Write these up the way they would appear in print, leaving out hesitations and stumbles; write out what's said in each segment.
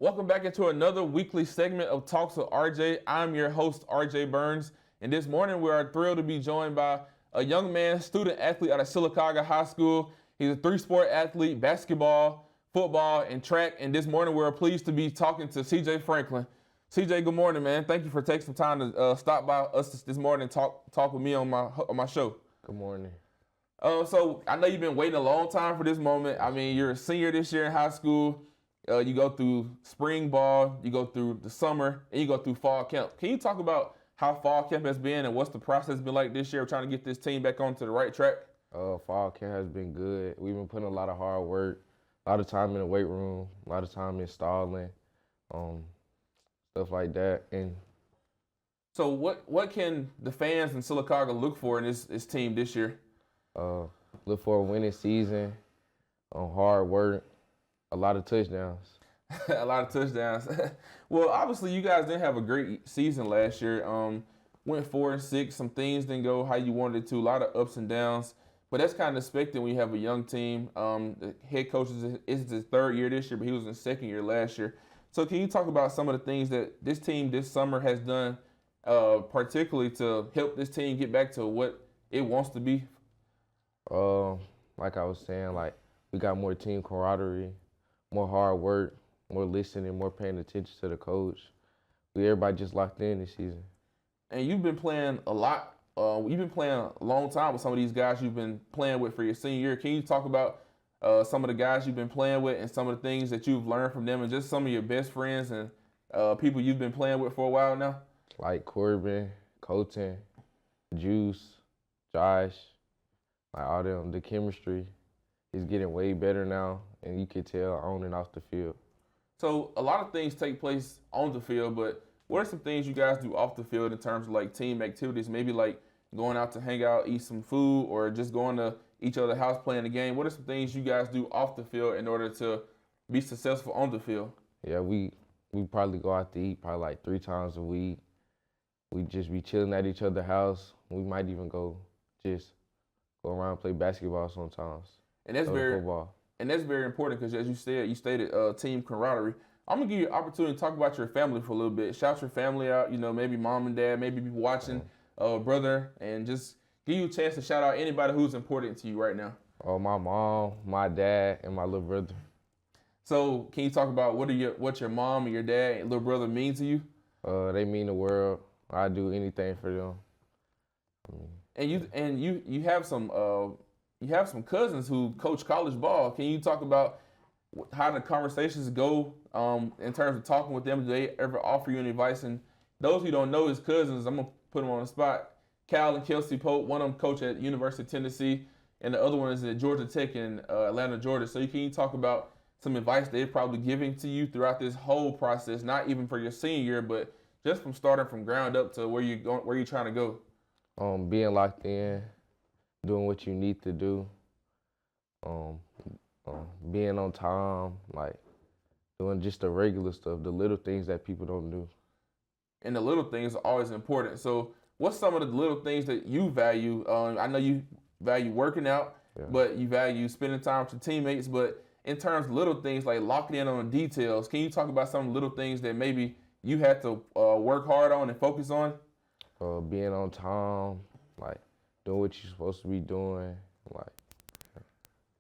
Welcome back into another weekly segment of Talks with RJ. I'm your host, RJ Burns, and this morning we are thrilled to be joined by a young man, student athlete out of Sylacauga High School. He's a three-sport athlete, basketball, football, and track, and this morning we're pleased to be talking to CJ Franklin. CJ, good morning, man. Thank you for taking some time to stop by us this morning and talk with me on my show. Good morning. So I know you've been waiting a long time for this moment. I mean, you're a senior this year in high school. You go through spring ball, you go through the summer, and you go through fall camp. Can you talk about how fall camp has been and what's the process been like this year of trying to get this team back onto the right track? Fall camp has been good. We've been putting a lot of hard work, a lot of time in the weight room, a lot of time installing, stuff like that. And so what can the fans in Sylacauga look for in this team this year? Look for a winning season, hard work, a lot of touchdowns. A lot of touchdowns. Well, obviously you guys didn't have a great season last year. Went 4-6. Some things didn't go how you wanted it to. A lot of ups and downs. But that's kind of expected when you have a young team. The head coach is his third year this year, but he was in second year last year. So can you talk about some of the things that this team this summer has done, particularly to help this team get back to what it wants to be? Like I was saying, like we got more team camaraderie, more hard work, more listening, more paying attention to the coach. Everybody just locked in this season. And you've been playing a lot. You've been playing a long time with some of these guys you've been playing with for your senior year. Can you talk about some of the guys you've been playing with and some of the things that you've learned from them and just some of your best friends and people you've been playing with for a while now? Like Corbin, Colton, Juice, Josh, like all them, the chemistry is getting way better now, and you can tell on and off the field. So a lot of things take place on the field, but what are some things you guys do off the field in terms of like team activities? Maybe like going out to hang out, eat some food, or just going to each other's house playing a game. What are some things you guys do off the field in order to be successful on the field? Yeah, we probably go out to eat probably like 3 times a week. We just be chilling at each other's house. We might even go around and play basketball sometimes. And that's football. And that's very important because, as you stated team camaraderie. I'm gonna give you an opportunity to talk about your family for a little bit. Shout your family out. You know, maybe mom and dad, maybe people watching, brother, and just give you a chance to shout out anybody who's important to you right now. My mom, my dad, and my little brother. So, can you talk about what your mom and your dad and little brother mean to you? They mean the world. I do anything for them. And you have some cousins who coach college ball. Can you talk about how the conversations go in terms of talking with them? Do they ever offer you any advice? And those who don't know his cousins, I'm gonna put them on the spot. Cal and Kelsey Pope. One of them coach at University of Tennessee, and the other one is at Georgia Tech in Atlanta, Georgia. So can you talk about some advice they're probably giving to you throughout this whole process, not even for your senior year, but just from starting from ground up to where you're trying to go? Being locked in, doing what you need to do, being on time, like doing just the regular stuff, the little things that people don't do. And the little things are always important. So what's some of the little things that you value? I know you value working out, but you value spending time with your teammates. But in terms of little things like locking in on the details, can you talk about some of the little things that maybe you had to work hard on and focus on? Being on time, like doing what you're supposed to be doing, like.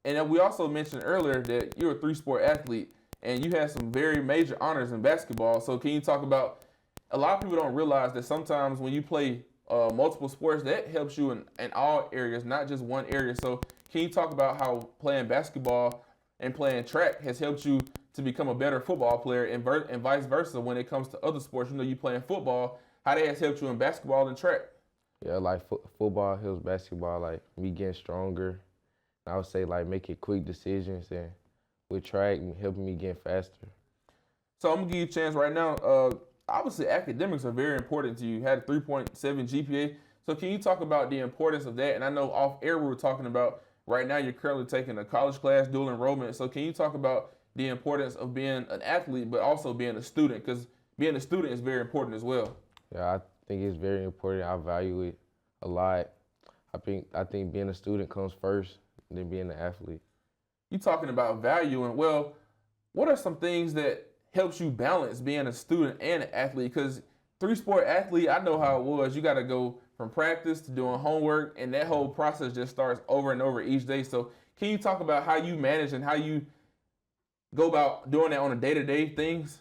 And then we also mentioned earlier that you're a 3-sport athlete and you had some very major honors in basketball. So can you talk about, a lot of people don't realize that sometimes when you play multiple sports, that helps you in all areas, not just one area. So can you talk about how playing basketball and playing track has helped you to become a better football player and vice versa when it comes to other sports? You know, you playing football, how that has helped you in basketball and track? Yeah, like football helps basketball, like me getting stronger. I would say like making quick decisions, and with track helping me get faster. So I'm gonna give you a chance right now. Obviously academics are very important to you. You had a 3.7 GPA. So can you talk about the importance of that? And I know off air we were talking about right now you're currently taking a college class, dual enrollment. So can you talk about the importance of being an athlete but also being a student? Because being a student is very important as well. Yeah, I think it's very important. I value it a lot. I think being a student comes first, than being an athlete. You talking about value, and well, what are some things that helps you balance being a student and an athlete? Because three-sport athlete, I know how it was. You got to go from practice to doing homework, and that whole process just starts over and over each day. So can you talk about how you manage and how you go about doing that on a day-to-day things?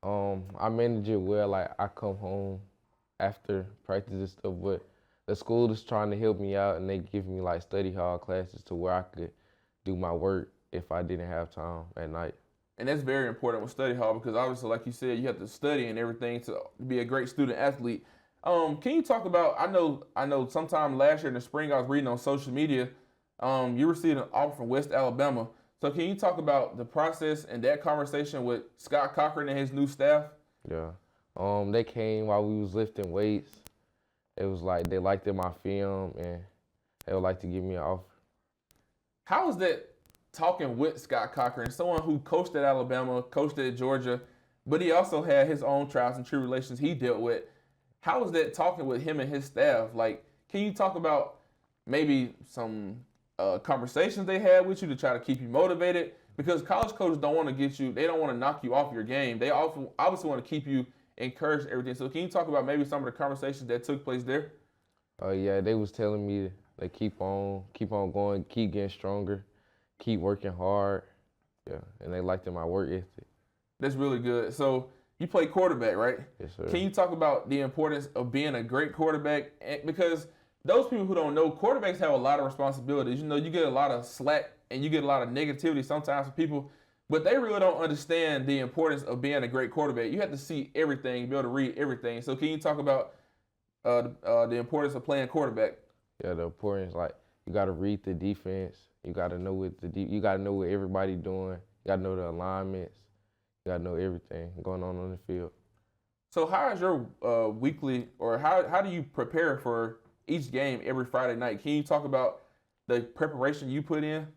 I manage it well. Like, I come home after practice and stuff, but the school is trying to help me out, and they give me like study hall classes to where I could do my work if I didn't have time at night. And that's very important with study hall because obviously, like you said, you have to study and everything to be a great student athlete. Can you talk about? I know. Sometime last year in the spring, I was reading on social media. You received an offer from West Alabama. So can you talk about the process and that conversation with Scott Cochran and his new staff? Yeah. They came while we was lifting weights. It was like they liked my film and they would like to give me an offer. How is that talking with Scott Cochran, someone who coached at Alabama, coached at Georgia, but he also had his own trials and tribulations he dealt with? How is that talking with him and his staff? Like, can you talk about maybe some conversations they had with you to try to keep you motivated? Because college coaches don't want to get you, they don't want to knock you off your game. They obviously want to keep you encouraged and everything. So can you talk about maybe some of the conversations that took place there? Yeah, they was telling me to keep on going, keep getting stronger, keep working hard. Yeah, and they liked my work ethic. That's really good. So you play quarterback, right? Yes, sir. Can you talk about the importance of being a great quarterback? Because those people who don't know, quarterbacks have a lot of responsibilities. You know, you get a lot of slack and you get a lot of negativity sometimes from people, but they really don't understand the importance of being a great quarterback. You have to see everything, be able to read everything. So can you talk about the importance of playing quarterback? Yeah, the importance, like, you got to read the defense. You got to know you got to know what everybody doing. You got to know the alignments. You got to know everything going on the field. So how is your weekly, or how do you prepare for each game every Friday night? Can you talk about the preparation you put in?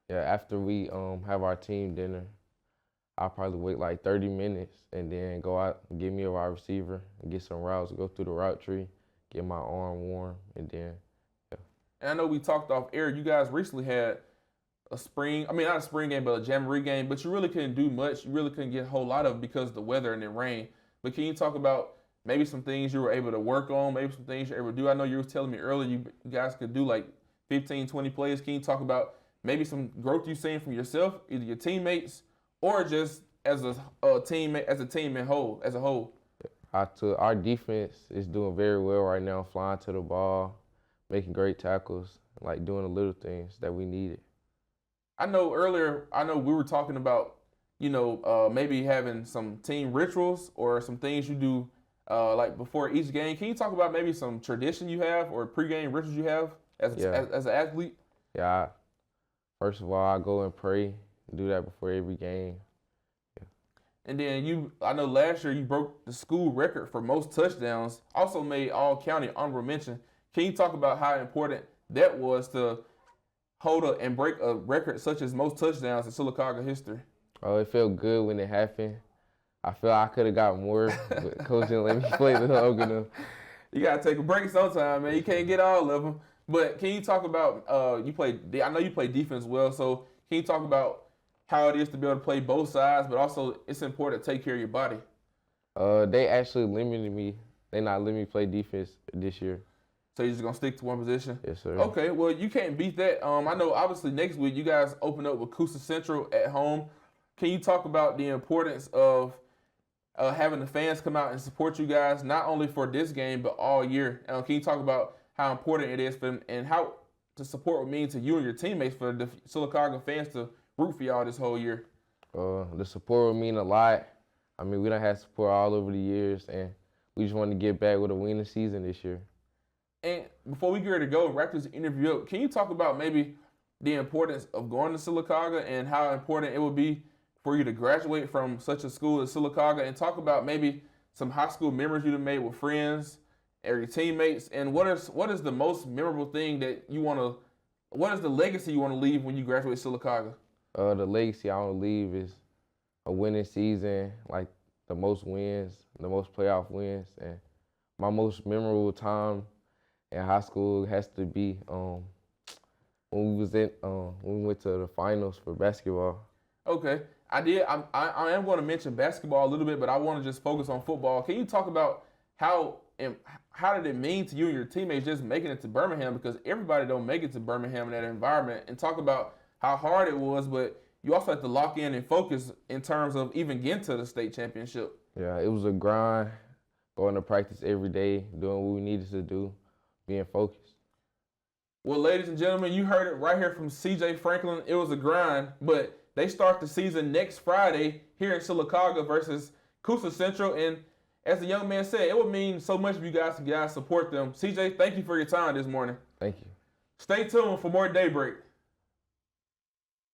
Yeah, after we have our team dinner, I'll probably wait like 30 minutes and then go out and get me a wide receiver and get some routes, go through the route tree, get my arm warm, and then, yeah. And I know we talked off air, you guys recently had not a spring game, but a jamboree game, but you really couldn't do much. You really couldn't get a whole lot of it because of the weather and the rain. But can you talk about maybe some things you were able to work on, maybe some things you were able to do? I know you were telling me earlier you guys could do like 15, 20 plays. Can you talk about maybe some growth you've seen from yourself, either your teammates or just as a team as a whole? Our defense is doing very well right now, flying to the ball, making great tackles, like doing the little things that we needed. I know we were talking about, maybe having some team rituals or some things you do like before each game. Can you talk about maybe some tradition you have or pregame rituals you have as an athlete? Yeah. First of all, I go and pray, do that before every game. Yeah. And then I know last year you broke the school record for most touchdowns, also made all-county honorable mention. Can you talk about how important that was to hold and break a record such as most touchdowns in Sylacauga history? Oh, it felt good when it happened. I feel I could have got more, but coach didn't let me play the long enough. You got to take a break sometime, man. You can't get all of them. But can you talk about, I know you play defense well, so can you talk about how it is to be able to play both sides, but also it's important to take care of your body? They actually limited me. They not letting me play defense this year. So you're just going to stick to one position? Yes, sir. Okay, well, you can't beat that. I know, obviously, next week you guys open up with Coosa Central at home. Can you talk about the importance of having the fans come out and support you guys, not only for this game, but all year? Can you talk about how important it is for them and how to support would mean to you and your teammates for the Sylacauga fans to root for y'all this whole year? The support would mean a lot. I mean, we done had support all over the years, and we just want to get back with a winning season this year. And before we get ready to go and wrap this interview up, can you talk about maybe the importance of going to Sylacauga and how important it would be for you to graduate from such a school as Sylacauga, and talk about maybe some high school memories you've made with friends or your teammates, and what is the most memorable thing that what is the legacy you want to leave when you graduate Sylacauga? The legacy I want to leave is a winning season, like the most wins, the most playoff wins, and my most memorable time in high school has to be when we went to the finals for basketball. Okay, I did. I am going to mention basketball a little bit, but I want to just focus on football. Can you talk about how did it mean to you and your teammates just making it to Birmingham? Because everybody don't make it to Birmingham in that environment. And talk about how hard it was, but you also have to lock in and focus in terms of even getting to the state championship. Yeah, it was a grind, going to practice every day, doing what we needed to do, being focused. Well, ladies and gentlemen, you heard it right here from CJ Franklin. It was a grind, but they start the season next Friday here in Sylacauga versus Coosa Central. And as the young man said, it would mean so much if you guys support them. CJ, thank you for your time this morning. Thank you. Stay tuned for more Daybreak.